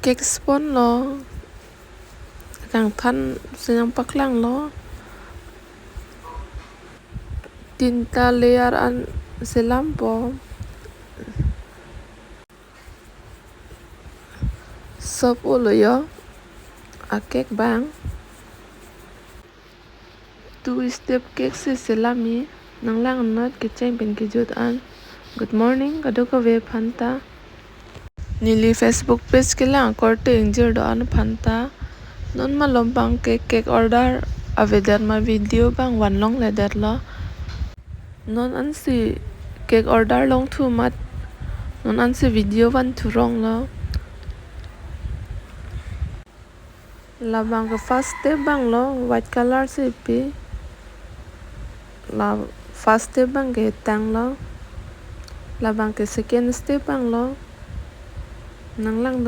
cake spawn lo kang than senang paklang lo tinta layer an selam po sop ulo yo a cake bang two step cake se selami nang lang not ke cheng pen ke jut an good morning kadoko ve phanta nili Facebook page ke lang korte injir do an phanta non ma lompang cake order avedar ma video bang wan long le dat lo non an si cake order long thu mat non an si video wan thu rong lo labang ke first step bang lo white color se pi la first step bang ke tang lo labang ke second step bang lo nang lang